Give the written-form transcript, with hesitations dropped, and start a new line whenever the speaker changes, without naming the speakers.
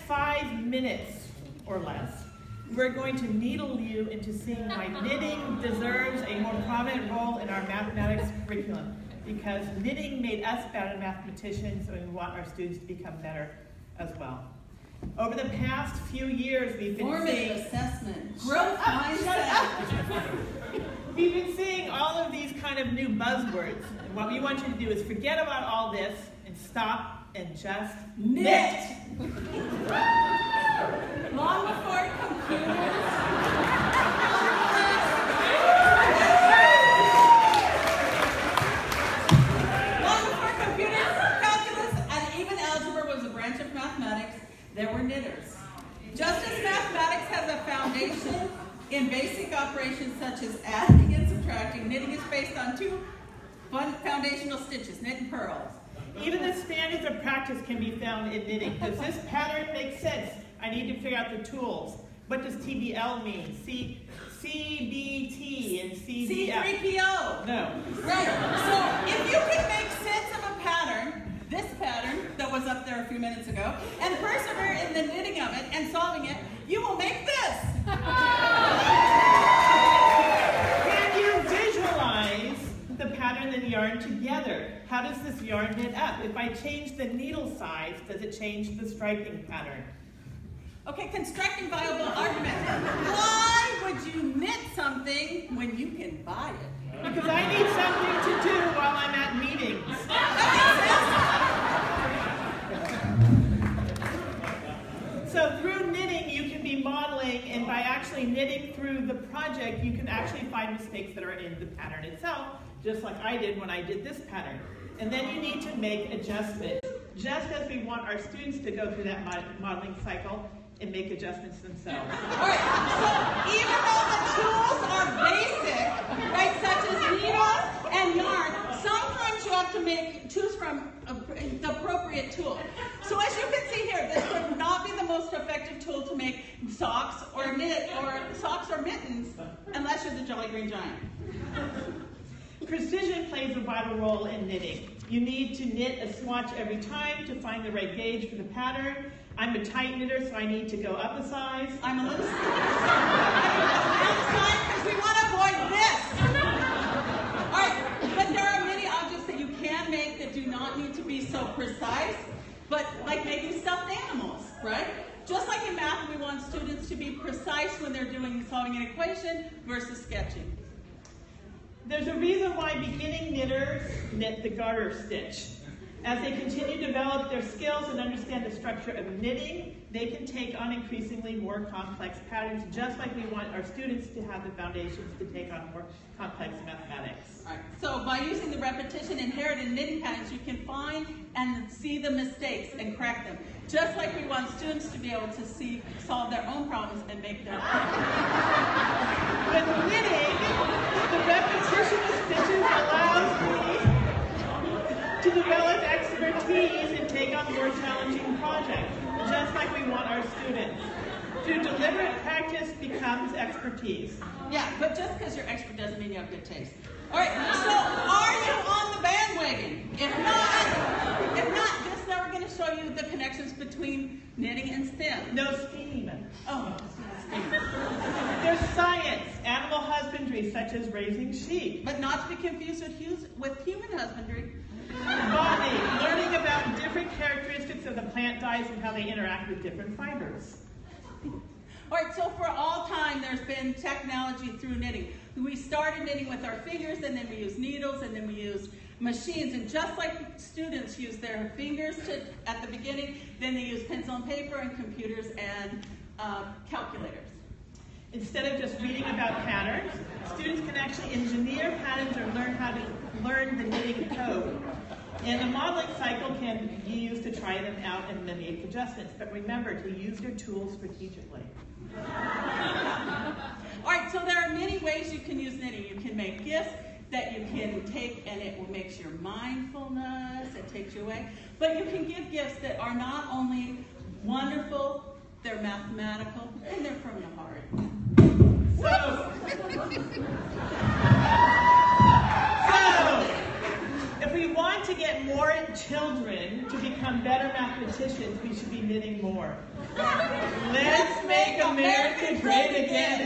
5 minutes or less, we're going to needle you into seeing why knitting deserves a more prominent role in our mathematics curriculum, because knitting made us better mathematicians, and we want our students to become better as well. Over the past few years, we've been seeing
assessment, growth mindset.
We've been seeing all of these kind of new buzzwords, and what we want you to do is forget about all this and stop and just knit.
Long before computers. There were knitters. Just as mathematics has a foundation in basic operations such as adding and subtracting, knitting is based on two foundational stitches, knit and purls.
Even the standards of practice can be found in knitting. Does this pattern make sense? I need to figure out the tools. What does TBL mean? CBT and CBF.
C3PO.
No.
Right. So if you can make sense of a pattern, this pattern that was up there a few minutes ago, and persevere in the knitting of it and solving it, you will make this.
Can you visualize the pattern and yarn together? How does this yarn knit up? If I change the needle size, does it change the striping pattern?
Okay, constructing viable argument. Why would you knit something when you can buy it?
Because I need something to do while I'm at meetings. So through knitting, you can be modeling, and by actually knitting through the project, you can actually find mistakes that are in the pattern itself, just like I did when I did this pattern. And then you need to make adjustments, just as we want our students to go through that modeling cycle and make adjustments themselves.
All right, so even though the tools are basic, right, such as needles and yarn, sometimes you have to choose from the appropriate tool. So as you can see here, this would not be the most effective tool to make socks or mittens unless you're the Jolly Green Giant.
Precision plays a vital role in knitting. You need to knit a swatch every time to find the right gauge for the pattern. I'm a tight knitter, so I need to go up a size.
I'm a loose knitter, so I need to go down a size because we want to avoid this. All right, but there are many objects that you can make that do not need to be so precise, but like making stuffed animals, right? Just like in math, we want students to be precise when they're solving an equation versus sketching.
There's a reason why beginning knitters knit the garter stitch. As they continue to develop their skills and understand the structure of knitting, they can take on increasingly more complex patterns, just like we want our students to have the foundations to take on more complex mathematics.
All right. So by using the repetition inherited knitting patterns, you can find and see the mistakes and correct them, just like we want students to be able to solve their own problems and make their own.
With knitting, the repetition of stitches allows me to develop expertise and take on more challenging projects, just like we want our students. Through deliberate practice becomes expertise.
Yeah, but just because you're expert doesn't mean you have good taste. All right, so are you on the bandwagon? If not, just now we're going to show you the connections between knitting and STEM.
No STEAM.
Oh, STEM.
There's science, animal husbandry, such as raising sheep.
But not to be confused with human husbandry.
Botany, learning about different characteristics of the plant dyes and how they interact with different fibers.
All right, so for all time, there's been technology through knitting. We started knitting with our fingers, and then we used needles, and then we used machines. And just like students use their fingers at the beginning, then they use pencil and paper and computers and calculators.
Instead of just reading about patterns, students can actually engineer patterns or learn how to learn the knitting code. And the modeling cycle can be used to try them out and then make adjustments. But remember to use your tools strategically.
All right, so there are many ways you can use knitting. You can make gifts that you can take and it makes your mindfulness, it takes you away. But you can give gifts that are not only wonderful, they're mathematical, and they're from the heart.
So if we want to get more children to become become better mathematicians, we should be knitting more. Let's make America great again.